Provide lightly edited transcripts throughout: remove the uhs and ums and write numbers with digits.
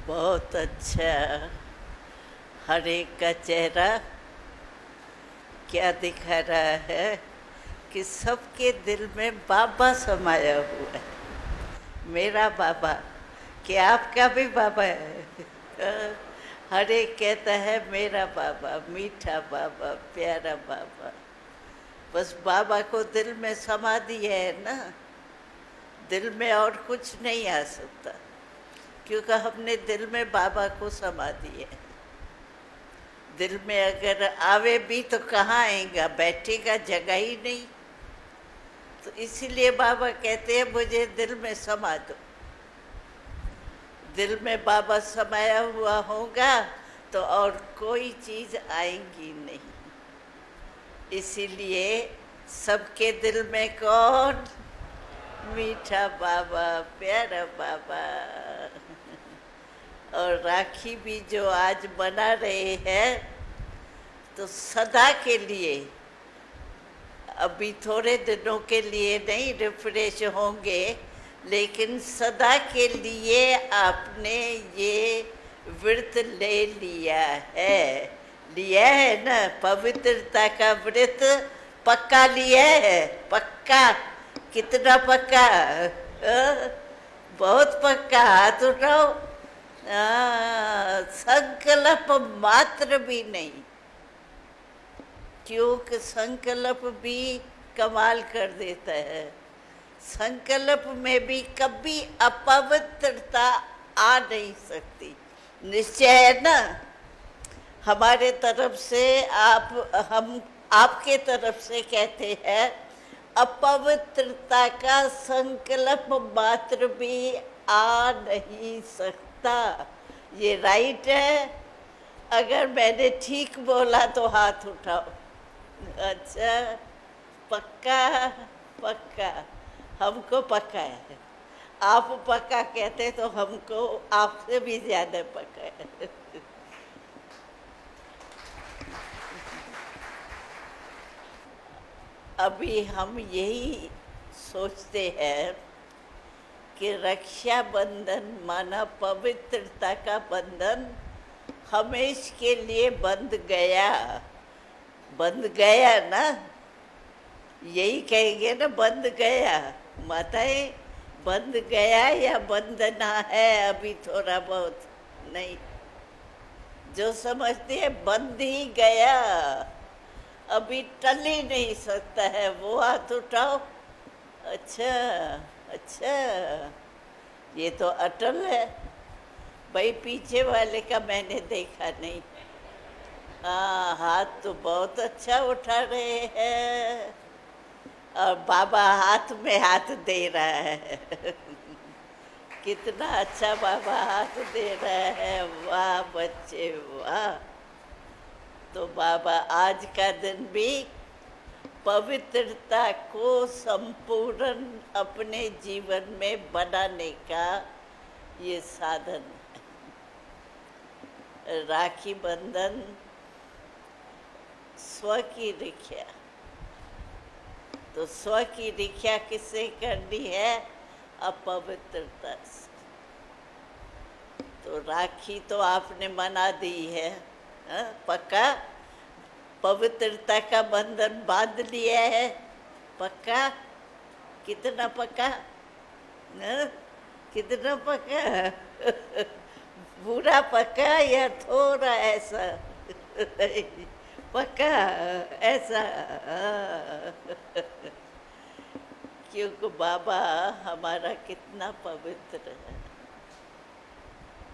बहुत अच्छा। हर एक का चेहरा क्या दिखा रहा है कि सबके दिल में बाबा समाया हुआ है। मेरा बाबा, क्या आपका भी बाबा है? हर एक कहता है मेरा बाबा, मीठा बाबा, प्यारा बाबा। बस बाबा को दिल में समा दिया है ना, दिल में और कुछ नहीं आ सकता, क्योंकि हमने दिल में बाबा को समा दिया है। दिल में अगर आवे भी तो कहाँ आएगा, बैठेगा, जगह ही नहीं। तो इसीलिए बाबा कहते हैं मुझे दिल में समा दो। दिल में बाबा समाया हुआ होगा तो और कोई चीज़ आएगी नहीं। इसीलिए सबके दिल में कौन? मीठा बाबा, प्यारा बाबा। और राखी भी जो आज मना रहे हैं तो सदा के लिए, अभी थोड़े दिनों के लिए नहीं, रिफ्रेश होंगे, लेकिन सदा के लिए आपने ये व्रत ले लिया है ना। पवित्रता का व्रत पक्का लिया है। पक्का? कितना पक्का? बहुत पक्का। हाथ उठाओ। संकल्प मात्र भी नहीं, क्योंकि संकल्प भी कमाल कर देता है। संकल्प में भी कभी अपवित्रता आ नहीं सकती। निश्चय है ना। हमारे तरफ से हम आपके तरफ से कहते हैं अपवित्रता का संकल्प मात्र भी आ नहीं सकता। ये राइट है? अगर मैंने ठीक बोला तो हाथ उठाओ। अच्छा, पक्का? पक्का, हमको पक्का है। आप पक्का कहते तो हमको आपसे भी ज्यादा पक्का है। अभी हम यही सोचते हैं कि रक्षाबंधन माना पवित्रता का बंधन हमेश के लिए बंध गया ना। यही कहेंगे ना, बंध गया। माताएं, बंध गया या बंधना है अभी थोड़ा बहुत? नहीं, जो समझती है बंध ही गया, अभी टल ही नहीं सकता है, वो हाथ उठाओ। अच्छा अच्छा, ये तो अटल है भाई। पीछे वाले का मैंने देखा नहीं। हाँ, हाथ तो बहुत अच्छा उठा रहे हैं। और बाबा हाथ में हाथ दे रहा है। कितना अच्छा बाबा हाथ दे रहा है। वाह बच्चे वाह। तो बाबा आज का दिन भी पवित्रता को संपूर्ण अपने जीवन में बनाने का ये साधन है। राखी बंधन स्व की रक्षा। तो स्व की रक्षा किससे करनी है? अपवित्रता से। तो राखी तो आपने मना दी है। पक्का? पवित्रता का बंधन बांध लिया है। पक्का? कितना पक्का? कितना पक्का? पूरा पक्का या थोड़ा ऐसा? पक्का ऐसा? क्योंकि बाबा हमारा कितना पवित्र है,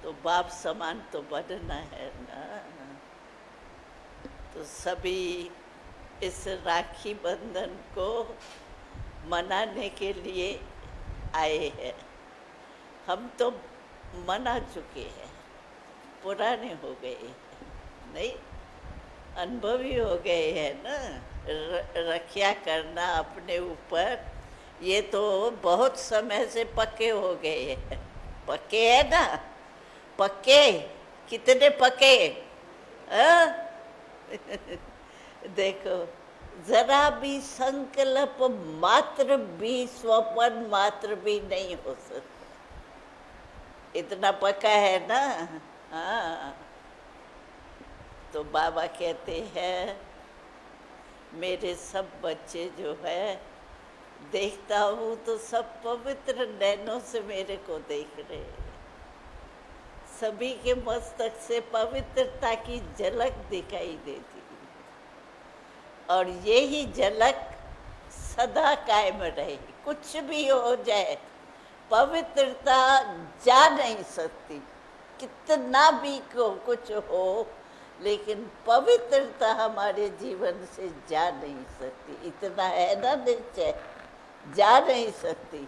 तो बाप समान तो बनना है ना। तो सभी इस राखी बंधन को मनाने के लिए आए हैं। हम तो मना चुके हैं, पुराने हो गए हैं, नहीं, अनुभवी हो गए हैं ना। रक्षा करना अपने ऊपर, ये तो बहुत समय से पक्के हो गए हैं। पक्के है ना? पक्के? कितने पक्के? देखो, जरा भी संकल्प मात्र भी, स्वप्न मात्र भी नहीं हो सकता। इतना पक्का है ना। हाँ, तो बाबा कहते हैं मेरे सब बच्चे जो है देखता हूँ तो सब पवित्र नैनों से मेरे को देख रहे हैं। सभी के मस्तक से पवित्रता की झलक दिखाई देती है और यही झलक सदा कायम रहे। कुछ भी हो जाए पवित्रता जा नहीं सकती, कितना भी को कुछ हो, लेकिन पवित्रता हमारे जीवन से जा नहीं सकती। इतना है ना निश्चय, जा नहीं सकती,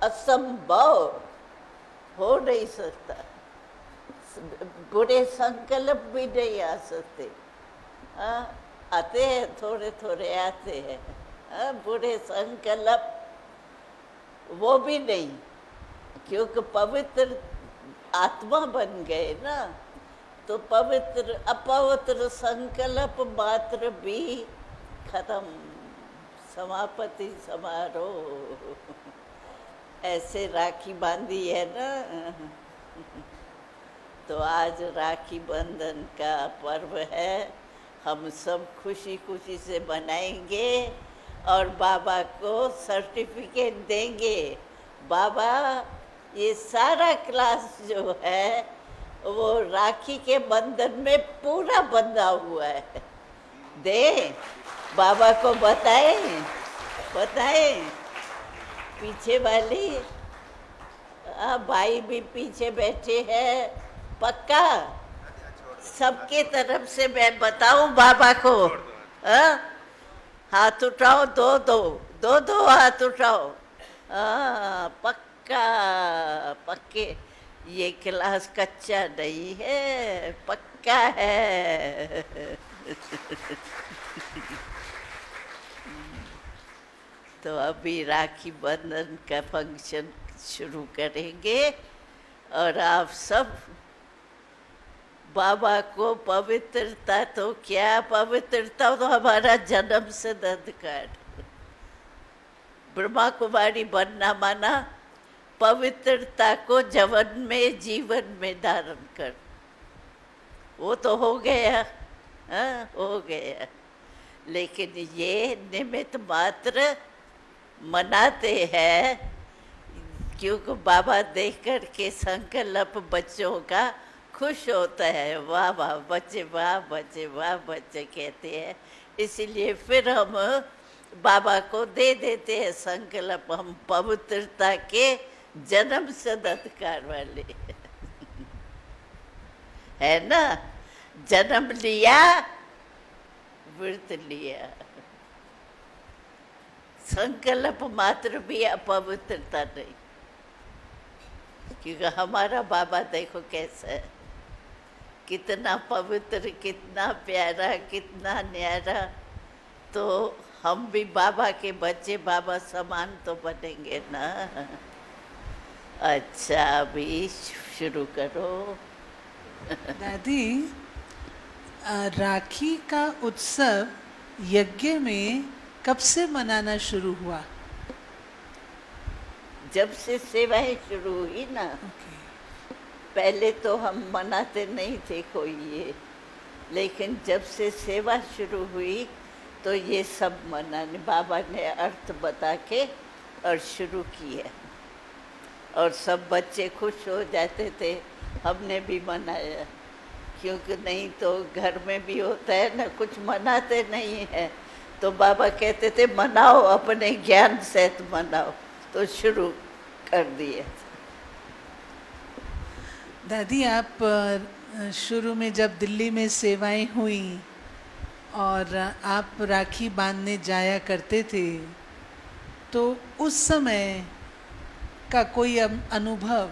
असंभव, हो नहीं सकता। बुरे संकल्प भी नहीं आ सकते। आते हैं, थोड़े थोड़े आते हैं। बुरे संकल्प वो भी नहीं, क्योंकि पवित्र आत्मा बन गए ना, तो पवित्र अपवित्र संकल्प मात्र भी खत्म। समापति समारोह, ऐसे राखी बांधी है ना। तो आज राखी बंधन का पर्व है, हम सब खुशी खुशी से मनाएंगे और बाबा को सर्टिफिकेट देंगे। बाबा ये सारा क्लास जो है वो राखी के बंधन में पूरा बंधा हुआ है। दे बाबा को बताएं, बताएं। पीछे वाली भाई भी पीछे बैठे हैं, पक्का सबके तरफ से मैं बताऊं बाबा को। हाथ उठाओ, दो दो दो दो हाथ उठाओ। पक्का, पक्के, ये क्लास कच्चा नहीं है, पक्का है। तो अभी राखी बंधन का फंक्शन शुरू करेंगे और आप सब बाबा को पवित्रता, तो क्या पवित्रता, तो हमारा जन्म से अधिकार। ब्रह्मा कुमारी बनना माना पवित्रता को जवन में जीवन में धारण कर। वो तो हो गया, हो गया। लेकिन ये निमित्त मात्र मनाते हैं, क्योंकि बाबा देख कर के संकल्प बच्चों का खुश होता है। वाह वाह बच्चे, वाह बच्चे, वाह बच्चे कहते हैं। इसलिए फिर हम बाबा को दे देते हैं संकल्प, हम पवित्रता के जन्म सदत्कार वाले है ना। जन्म लिया, व्रत लिया, संकल्प मात्र भी अपवित्रता नहीं। क्योंकि हमारा बाबा देखो कैसा है, कितना पवित्र, कितना प्यारा, कितना न्यारा। तो हम भी बाबा के बच्चे, बाबा समान तो बनेंगे ना। अच्छा, अभी शुरू करो। दादी, राखी का उत्सव यज्ञ में कब से मनाना शुरू हुआ? जब से सेवाएं शुरू हुई ना। पहले तो हम मनाते नहीं थे कोई ये, लेकिन जब से सेवा शुरू हुई तो ये सब मनाने बाबा ने अर्थ बता के और शुरू किया। और सब बच्चे खुश हो जाते थे, हमने भी मनाया। क्योंकि नहीं तो घर में भी होता है ना, कुछ मनाते नहीं है, तो बाबा कहते थे मनाओ, अपने ज्ञान सहित मनाओ। तो शुरू कर दिए। दादी, आप शुरू में जब दिल्ली में सेवाएं हुई और आप राखी बांधने जाया करते थे, तो उस समय का कोई अनुभव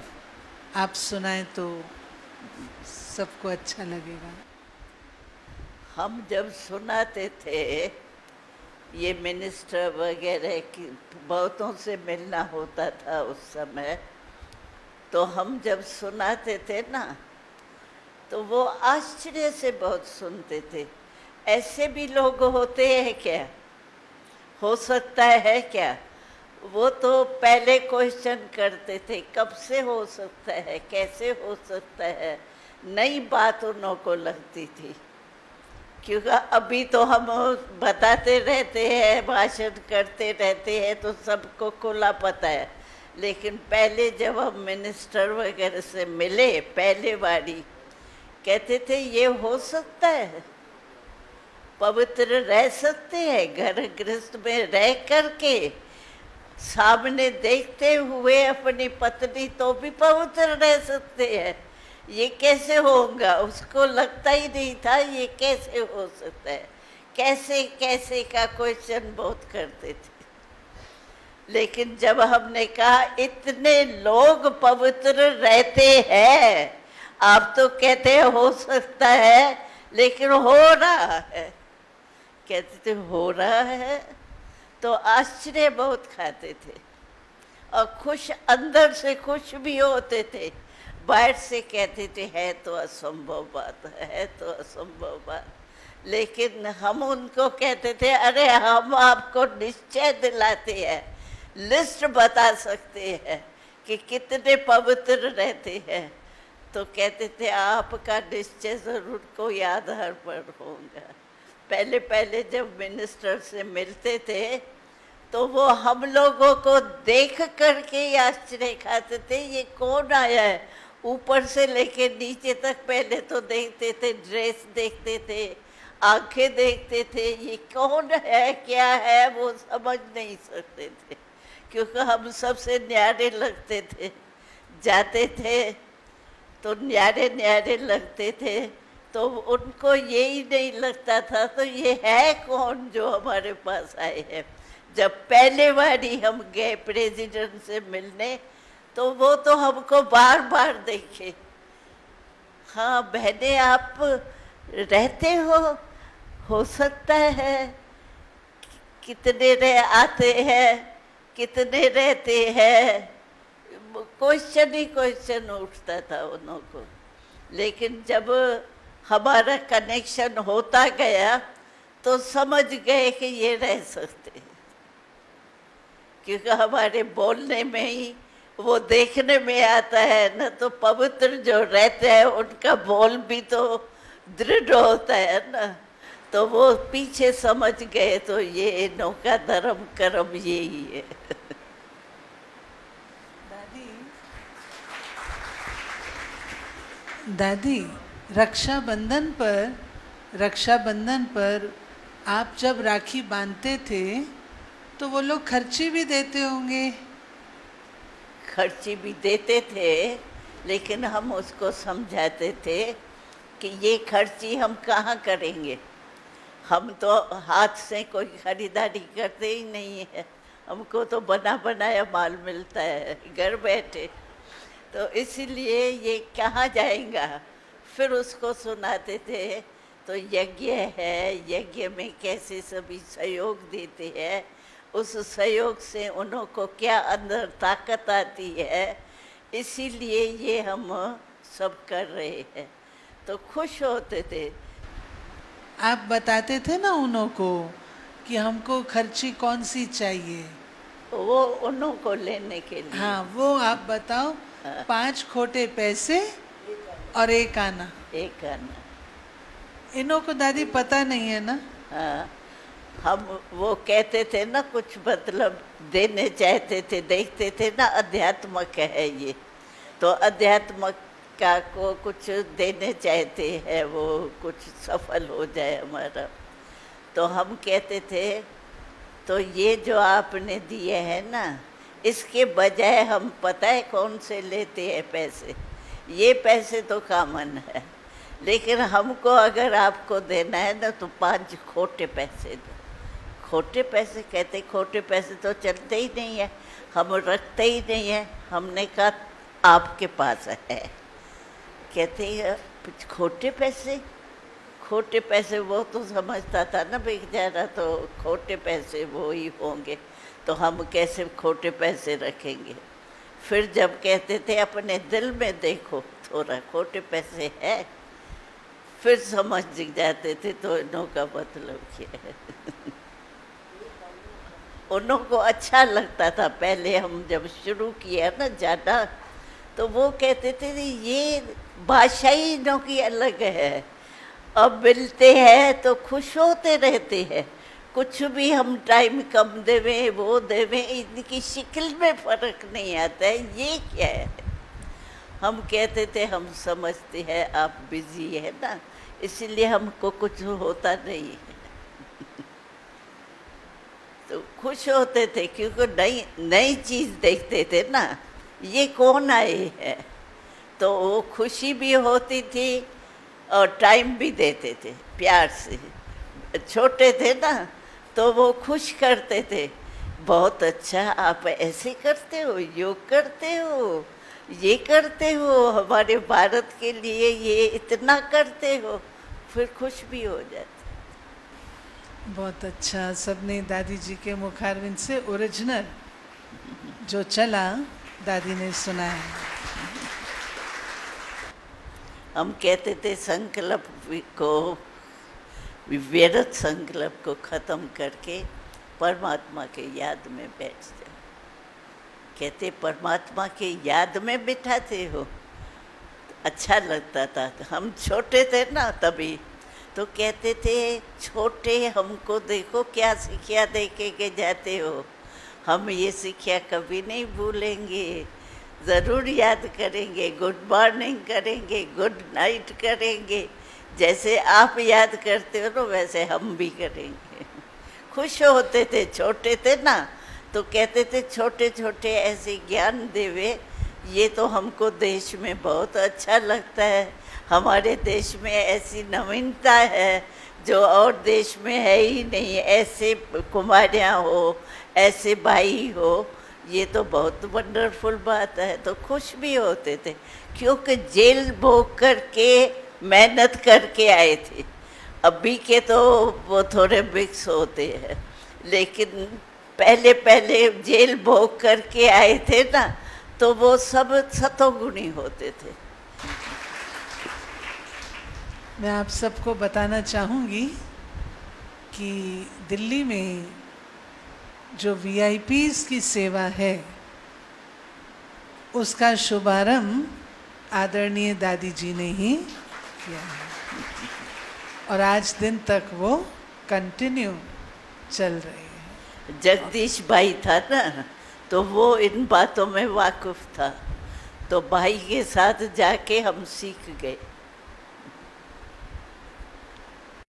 आप सुनाएं तो सबको अच्छा लगेगा। हम जब सुनाते थे, ये मिनिस्टर वगैरह की बहुतों से मिलना होता था उस समय, तो हम जब सुनाते थे ना, तो वो आश्चर्य से बहुत सुनते थे। ऐसे भी लोग होते हैं क्या? हो सकता है क्या? वो तो पहले क्वेश्चन करते थे, कब से हो सकता है, कैसे हो सकता है, नई बात उन्हों को लगती थी। क्योंकि अभी तो हम बताते रहते हैं, भाषण करते रहते हैं, तो सबको खुला पता है। लेकिन पहले जब हम मिनिस्टर वगैरह से मिले पहले बारी, कहते थे ये हो सकता है, पवित्र रह सकते हैं, घर गृहस्थ में रह करके सामने देखते हुए अपनी पत्नी तो भी पवित्र रह सकते हैं, ये कैसे होगा? उसको लगता ही नहीं था ये कैसे हो सकता है, कैसे कैसे का क्वेश्चन बहुत करते थे। लेकिन जब हमने कहा इतने लोग पवित्र रहते हैं, आप तो कहते हैं हो सकता है, लेकिन हो रहा है, कहते थे हो रहा है, तो आश्चर्य बहुत खाते थे और खुश, अंदर से खुश भी होते थे। बाहर से कहते थे है तो असंभव बात है, तो असंभव बात। लेकिन हम उनको कहते थे अरे हम आपको निश्चय दिलाते हैं, लिस्ट बता सकते हैं कि कितने पवित्र रहते हैं। तो कहते थे आपका निश्चय जरूर कोई आधार पर होगा। पहले पहले जब मिनिस्टर से मिलते थे तो वो हम लोगों को देख करके आश्चर्य खाते थे, ये कौन आया है। ऊपर से लेके नीचे तक पहले तो देखते थे, ड्रेस देखते थे, आंखें देखते थे, ये कौन है क्या है वो समझ नहीं सकते थे, क्योंकि हम सबसे न्यारे लगते थे। जाते थे तो न्यारे न्यारे लगते थे, तो उनको यही नहीं लगता था तो ये है कौन जो हमारे पास आए हैं। जब पहले बारी हम गए प्रेसिडेंट से मिलने तो वो तो हमको बार बार देखे, हाँ बहने आप रहते हो सकता है, कितने आते हैं, कितने रहते हैं, क्वेश्चन ही क्वेश्चन उठता था उन्हों को। लेकिन जब हमारा कनेक्शन होता गया तो समझ गए कि ये रह सकते हैं, क्योंकि हमारे बोलने में ही वो देखने में आता है ना। तो पवित्र जो रहते हैं उनका बोल भी तो दृढ़ होता है ना, तो वो पीछे समझ गए तो ये इनों का धर्म कर्म यही है। दादी रक्षाबंधन पर आप जब राखी बांधते थे तो वो लोग खर्ची भी देते होंगे। खर्ची भी देते थे, लेकिन हम उसको समझाते थे कि ये खर्ची हम कहाँ करेंगे, हम तो हाथ से कोई खरीदारी करते ही नहीं है, हमको तो बना बनाया माल मिलता है घर बैठे, तो इसीलिए ये कहाँ जाएगा। फिर उसको सुनाते थे तो यज्ञ है, यज्ञ में कैसे सभी सहयोग देते हैं, उस सहयोग से उन्हों को क्या अंदर ताकत आती है, इसीलिए ये हम सब कर रहे हैं, तो खुश होते थे। आप बताते थे ना उन्हों को कि हमको खर्ची कौन सी चाहिए, वो उन्हों को लेने के लिए। हाँ वो आप बताओ। हाँ। 5 खोटे पैसे और 1 आना। 1 आना। इन्हों को दादी पता नहीं है ना। हाँ, हम वो कहते थे ना, कुछ मतलब देने चाहते थे, देखते थे ना अध्यात्मक है ये, तो अध्यात्मक का को कुछ देने चाहते हैं, वो कुछ सफल हो जाए हमारा। तो हम कहते थे तो ये जो आपने दिए हैं ना, इसके बजाय हम पता है कौन से लेते हैं पैसे, ये पैसे तो कॉमन है, लेकिन हमको अगर आपको देना है ना तो 5 खोटे पैसे दो। खोटे पैसे कहते, खोटे पैसे तो चलते ही नहीं है, हम रखते ही नहीं है। हमने कहा आपके पास है, कहते हैं खोटे पैसे, खोटे पैसे वो तो समझता था ना बेचारा, तो खोटे पैसे वो ही होंगे, तो हम कैसे खोटे पैसे रखेंगे। फिर जब कहते थे अपने दिल में देखो थोड़ा खोटे पैसे है, फिर समझ जाते थे तो इनों का मतलब क्या है। उन्हों को अच्छा लगता था। पहले हम जब शुरू किया ना जाना, तो वो कहते थे ये भाषा ही इन्हों की अलग है। अब मिलते हैं तो खुश होते रहते हैं, कुछ भी हम टाइम कम देवें वो देवें, इनकी शक्ल में फ़र्क नहीं आता है। ये क्या है? हम कहते थे हम समझते हैं आप बिजी है ना, इसलिए हमको कुछ होता नहीं है। तो खुश होते थे क्योंकि नई नई चीज़ देखते थे ना, ये कौन आए हैं, तो वो खुशी भी होती थी और टाइम भी देते थे प्यार से। छोटे थे ना तो वो खुश करते थे, बहुत अच्छा आप ऐसे करते हो, योग करते हो, ये करते हो, हमारे भारत के लिए ये इतना करते हो, फिर खुश भी हो जाते। बहुत अच्छा, सबने दादी जी के मुखारविंद से ओरिजिनल जो चला दादी ने सुना है। हम कहते थे संकल्प को, व्यर्थ संकल्प को ख़त्म करके परमात्मा के याद में बैठ जाओ। कहते परमात्मा के याद में बिठाते हो, अच्छा लगता था। हम छोटे थे ना तभी, तो कहते थे छोटे हमको देखो क्या शिक्षा दे के जाते हो, हम ये शिक्षा कभी नहीं भूलेंगे, ज़रूर याद करेंगे, गुड मॉर्निंग करेंगे, गुड नाइट करेंगे, जैसे आप याद करते हो ना वैसे हम भी करेंगे। खुश होते थे, छोटे थे ना तो कहते थे छोटे छोटे ऐसे ज्ञान देवे, ये तो हमको देश में बहुत अच्छा लगता है, हमारे देश में ऐसी नवीनता है जो और देश में है ही नहीं, ऐसे कुमारियाँ हो, ऐसे भाई हो, ये तो बहुत वंडरफुल बात है। तो खुश भी होते थे क्योंकि जेल भोग करके मेहनत करके आए थे। अभी के तो वो थोड़े मिक्स होते हैं, लेकिन पहले पहले जेल भोग करके आए थे ना तो वो सब सतोगुणी होते थे। मैं आप सबको बताना चाहूँगी कि दिल्ली में जो वीआईपीज़ की सेवा है उसका शुभारंभ आदरणीय दादी जी ने ही किया है और आज दिन तक वो कंटिन्यू चल रही है। जगदीश भाई था ना तो वो इन बातों में वाकिफ था, तो भाई के साथ जाके हम सीख गए।